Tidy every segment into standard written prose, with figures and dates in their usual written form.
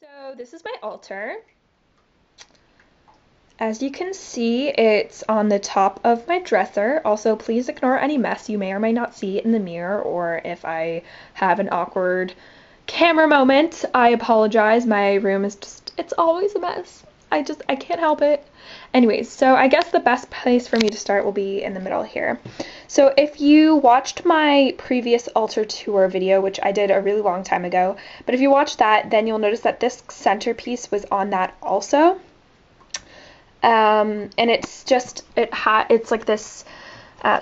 So this is my altar. As you can see, it's on the top of my dresser. Also, please ignore any mess you may or may not see in the mirror, or if I have an awkward camera moment, I apologize. My room is it's always a mess. I can't help it. Anyways, so I guess the best place for me to start will be in the middle here. So if you watched my previous altar tour video, which I did a really long time ago, but if you watched that, then you'll notice that this centerpiece was on that also. And it's like this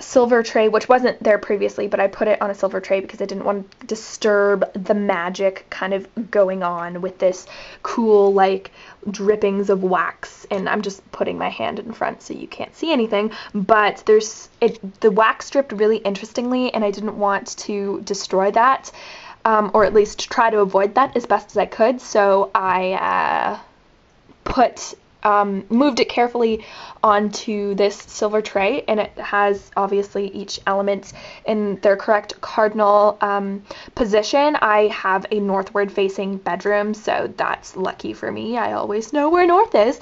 silver tray, which wasn't there previously, but I put it on a silver tray because I didn't want to disturb the magic kind of going on with this cool, like, drippings of wax. And I'm just putting my hand in front so you can't see anything, but the wax dripped really interestingly, and I didn't want to destroy that, or at least try to avoid that as best as I could. So I moved it carefully onto this silver tray, and it has obviously each element in their correct cardinal position. I have a northward facing bedroom, so that's lucky for me. I always know where north is.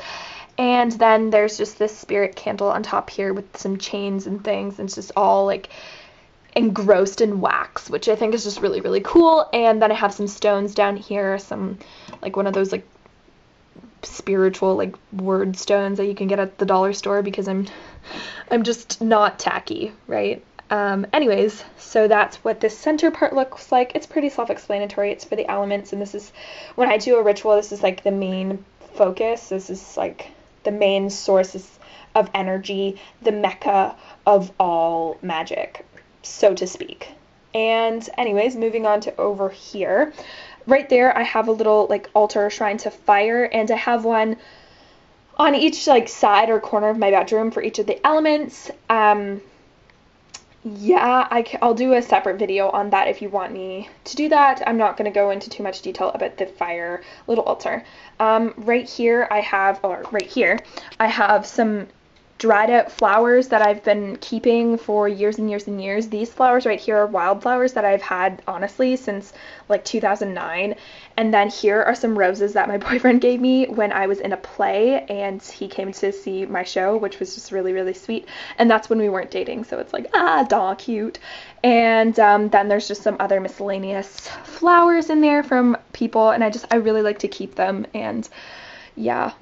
And then there's just this spirit candle on top here with some chains and things, and it's just all like engrossed in wax, which I think is just really, really cool. And then I have some stones down here, some like one of those like spiritual like word stones that you can get at the dollar store, because I'm just not tacky, right? Anyways, so that's what this center part looks like. It's pretty self-explanatory. It's for the elements, and this is when I do a ritual, this is like the main focus. This is like the main source of energy, the mecca of all magic, so to speak. And anyways, moving on to over here. Right there, I have a little like altar shrine to fire, and I have one on each like side or corner of my bedroom for each of the elements. Yeah, I'll do a separate video on that if you want me to do that. I'm not going to go into too much detail about the fire little altar. Right here I have some dried out flowers that I've been keeping for years and years and years. These flowers right here are wildflowers that I've had honestly since like 2009. And then here are some roses that my boyfriend gave me when I was in a play, and he came to see my show, which was just really, really sweet. And that's when we weren't dating, so it's like, daw, cute. And then there's just some other miscellaneous flowers in there from people, and I really like to keep them. And yeah,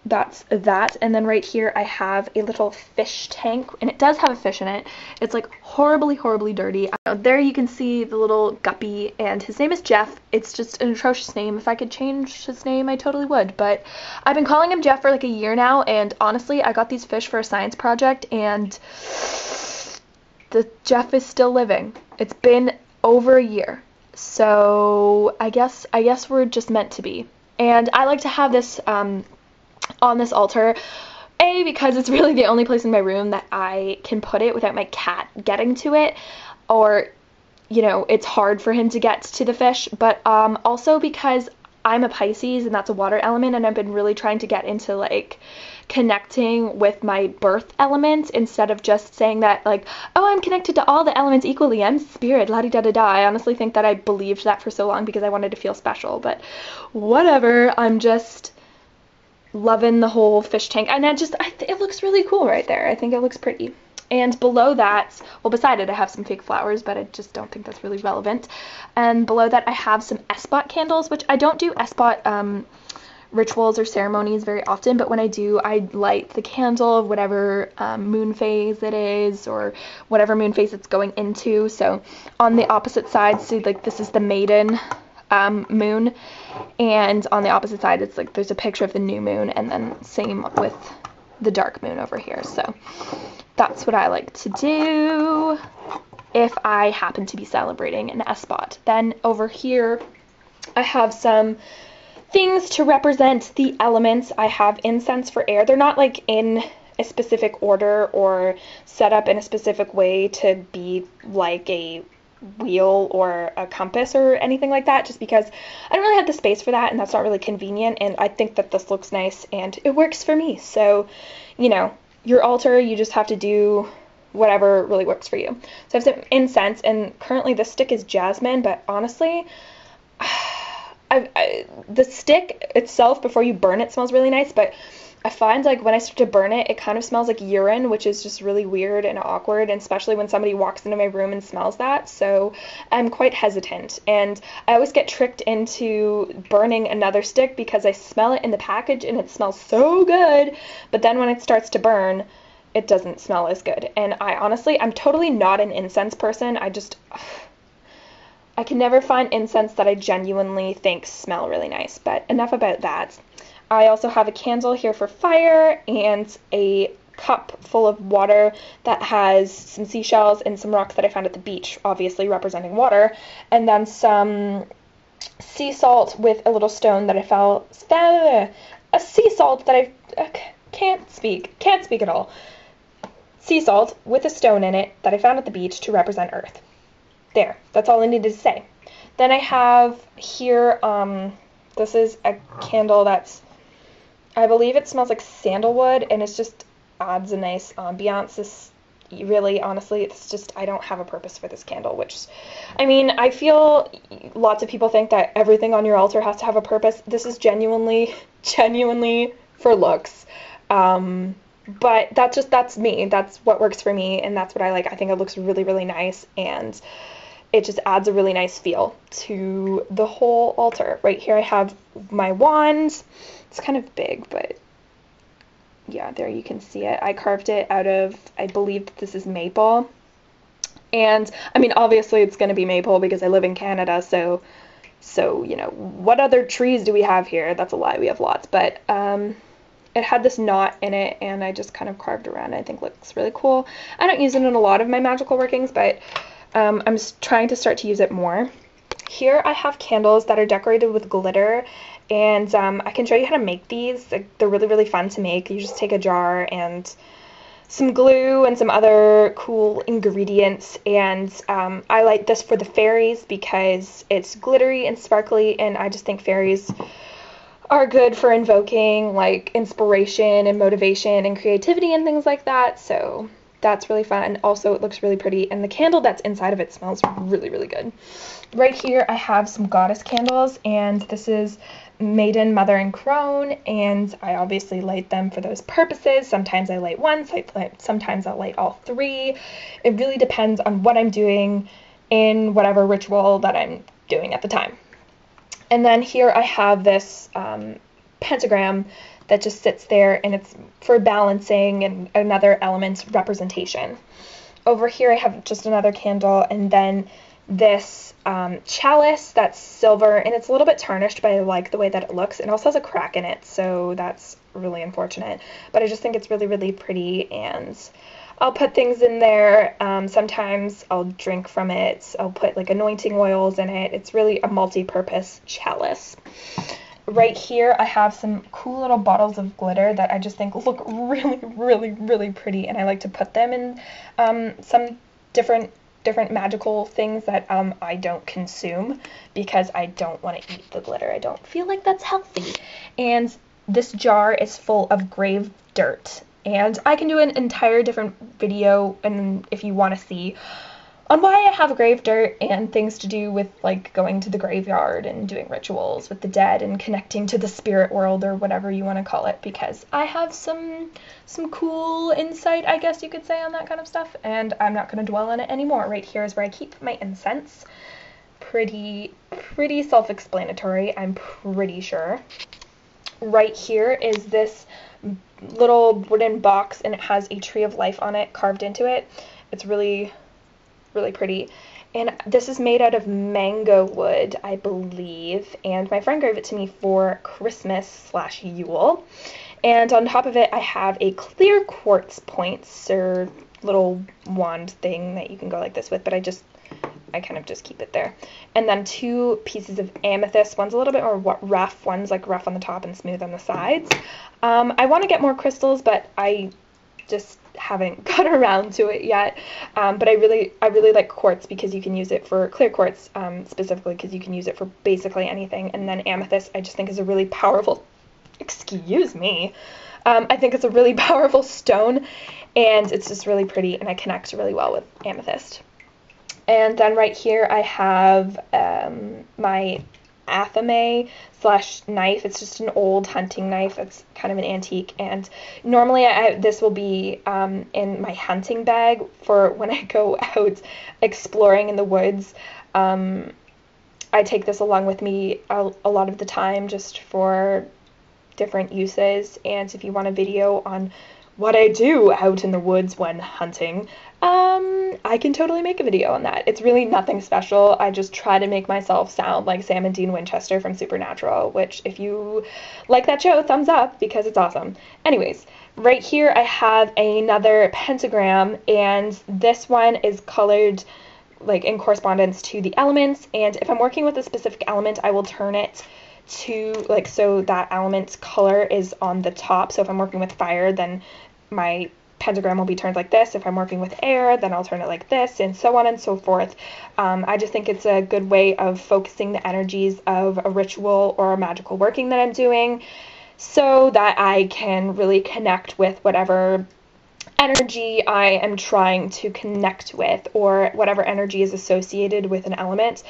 that's that. And then right here I have a little fish tank, and it does have a fish in it. It's like horribly, horribly dirty. There you can see the little guppy, and his name is Jeff. It's just an atrocious name. If I could change his name, I totally would, but I've been calling him Jeff for like a year now, and honestly, I got these fish for a science project, and the Jeff is still living. It's been over a year, so I guess we're just meant to be. And I like to have this on this altar, because it's really the only place in my room that I can put it without my cat getting to it, or, you know, it's hard for him to get to the fish, but also because I'm a Pisces, and that's a water element, and I've been really trying to get into, like, connecting with my birth element, instead of just saying that, like, oh, I'm connected to all the elements equally, I'm spirit, la-di-da-da-da. I honestly think that I believed that for so long because I wanted to feel special, but whatever. I'm just loving the whole fish tank, and it looks really cool right there. I think it looks pretty. And below that, well, beside it I have some fake flowers, but I just don't think that's really relevant. And below that I have some S-Spot candles, which I don't do S-Spot rituals or ceremonies very often, but when I do, I light the candle of whatever moon phase it is, or whatever moon phase it's going into. So on the opposite side, so like this is the maiden moon, and on the opposite side it's like there's a picture of the new moon, and then same with the dark moon over here. So that's what I like to do if I happen to be celebrating an S-Spot. Then over here I have some things to represent the elements. I have incense for air. They're not like in a specific order or set up in a specific way to be like a wheel or a compass or anything like that, just because I don't really have the space for that, and that's not really convenient, and I think that this looks nice and it works for me. So, you know, your altar, you just have to do whatever really works for you. So I have some incense, and currently this stick is jasmine, but honestly the stick itself, before you burn it, smells really nice, but I find like when I start to burn it, it kind of smells like urine, which is just really weird and awkward, and especially when somebody walks into my room and smells that. So I'm quite hesitant, and I always get tricked into burning another stick because I smell it in the package and it smells so good, but then when it starts to burn, it doesn't smell as good. And I'm totally not an incense person. I can never find incense that I genuinely think smell really nice, but enough about that. I also have a candle here for fire and a cup full of water that has some seashells and some rocks that I found at the beach, obviously representing water, and then some sea salt with a little stone that I found, a sea salt that can't speak at all. Sea salt with a stone in it that I found at the beach to represent Earth. There, that's all I needed to say. Then I have here, this is a candle that's, I believe it smells like sandalwood, and it just adds a nice ambiance. This really, honestly, it's just, I don't have a purpose for this candle, which, I mean, I feel lots of people think that everything on your altar has to have a purpose. This is genuinely for looks. But that's me. That's what works for me, and that's what I like. I think it looks really, really nice, and it just adds a really nice feel to the whole altar. Right here I have my wand. It's kind of big, but yeah, there you can see it. I carved it out of, I believe this is maple. And, I mean, obviously it's going to be maple because I live in Canada, so, you know, what other trees do we have here? That's a lie, we have lots. But, it had this knot in it, and I just kind of carved around. I think it looks really cool. I don't use it in a lot of my magical workings, but I'm just trying to start to use it more. Here I have candles that are decorated with glitter, and I can show you how to make these. They're really, really fun to make. You just take a jar and some glue and some other cool ingredients, and I like this for the fairies because it's glittery and sparkly, and I just think fairies are good for invoking like inspiration and motivation and creativity and things like that. So that's really fun, and also it looks really pretty, and the candle that's inside of it smells really, really good. Right here I have some goddess candles, and this is Maiden, Mother, and Crone, and I obviously light them for those purposes. Sometimes I light one, sometimes I'll light all three. It really depends on what I'm doing in whatever ritual that I'm doing at the time. And then here I have this pentagram that just sits there, and it's for balancing and another element representation. Over here I have just another candle, and then this chalice that's silver, and it's a little bit tarnished, but I like the way that it looks. It also has a crack in it, so that's really unfortunate. But I just think it's really, really pretty, and I'll put things in there. Sometimes I'll drink from it. I'll put like anointing oils in it. It's really a multi-purpose chalice. Right here I have some cool little bottles of glitter that I just think look really, really, really pretty, and I like to put them in some different magical things that I don't consume because I don't want to eat the glitter. I don't feel like that's healthy. And this jar is full of grave dirt. And I can do an entire different video, and if you want to see, on why I have grave dirt and things to do with like going to the graveyard and doing rituals with the dead and connecting to the spirit world or whatever you want to call it, because I have some cool insight, I guess you could say, on that kind of stuff, and I'm not going to dwell on it anymore. Right here is where I keep my incense. Pretty self-explanatory, I'm pretty sure. Right here is this little wooden box, and it has a tree of life on it carved into it. It's really, really pretty, and this is made out of mango wood, I believe, and my friend gave it to me for Christmas/Yule. And on top of it I have a clear quartz points, or little wand thing that you can go like this with, but I kind of just keep it there. And then 2 pieces of amethyst. One's a little bit more rough, one's like rough on the top and smooth on the sides. I want to get more crystals, but I just haven't got around to it yet. But I really like quartz because you can use it for clear quartz, specifically because you can use it for basically anything. And then amethyst I just think is a really powerful, excuse me, I think it's a really powerful stone, and it's just really pretty, and I connect really well with amethyst. And then right here I have my athame slash knife. It's just an old hunting knife. It's kind of an antique, and normally this will be in my hunting bag for when I go out exploring in the woods. I take this along with me a lot of the time just for different uses, and if you want a video on what I do out in the woods when hunting, I can totally make a video on that. It's really nothing special. I just try to make myself sound like Sam and Dean Winchester from Supernatural, which if you like that show, thumbs up because it's awesome. Anyways, right here I have another pentagram, and this one is colored like in correspondence to the elements, and if I'm working with a specific element, I will turn it to like so that element's color is on the top. So if I'm working with fire, then my pentagram will be turned like this. If I'm working with air, then I'll turn it like this, and so on and so forth. I just think it's a good way of focusing the energies of a ritual or a magical working that I'm doing, so that I can really connect with whatever energy I am trying to connect with, or whatever energy is associated with an element.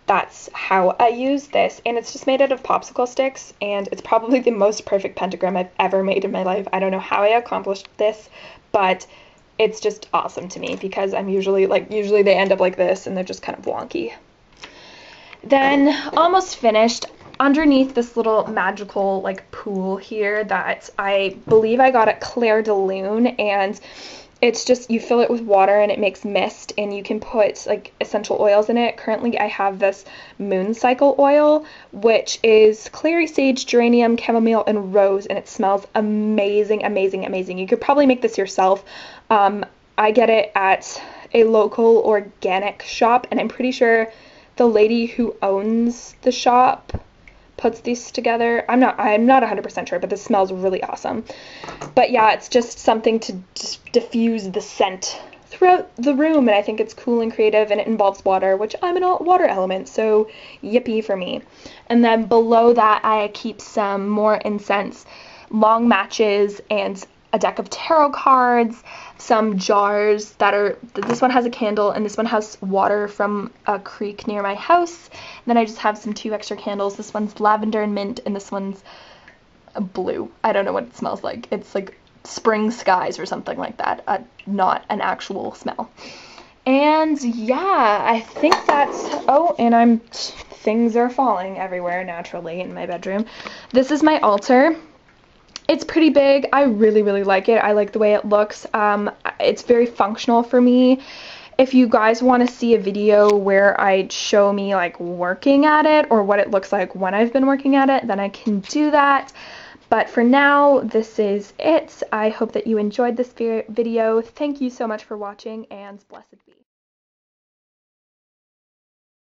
That's how I use this, and it's just made out of popsicle sticks, and it's probably the most perfect pentagram I've ever made in my life. I don't know how I accomplished this, but it's just awesome to me because I'm usually they end up like this and they're just kind of wonky. Then almost finished. Underneath this little magical like pool here that I believe I got at Claire de Lune, and it's just you fill it with water and it makes mist, and you can put like essential oils in it. Currently I have this moon cycle oil, which is clary sage, geranium, chamomile, and rose, and it smells amazing, amazing, amazing. You could probably make this yourself. I get it at a local organic shop, and I'm pretty sure the lady who owns the shop puts these together. I'm not 100% sure, but this smells really awesome. But yeah, it's just something to just diffuse the scent throughout the room, and I think it's cool and creative, and it involves water, which I'm a water element, so yippee for me. And then below that I keep some more incense, long matches, and a deck of tarot cards, some jars that are, this one has a candle and this one has water from a creek near my house. And then I just have some 2 extra candles. This one's lavender and mint, and this one's blue. I don't know what it smells like. It's like spring skies or something like that, not an actual smell. And yeah, I think that's, oh, and things are falling everywhere naturally in my bedroom. This is my altar. It's pretty big. I really, really like it. I like the way it looks. It's very functional for me. If you guys want to see a video where I show me like working at it or what it looks like when I've been working at it, then I can do that. But for now, this is it. I hope that you enjoyed this video. Thank you so much for watching, and blessed be.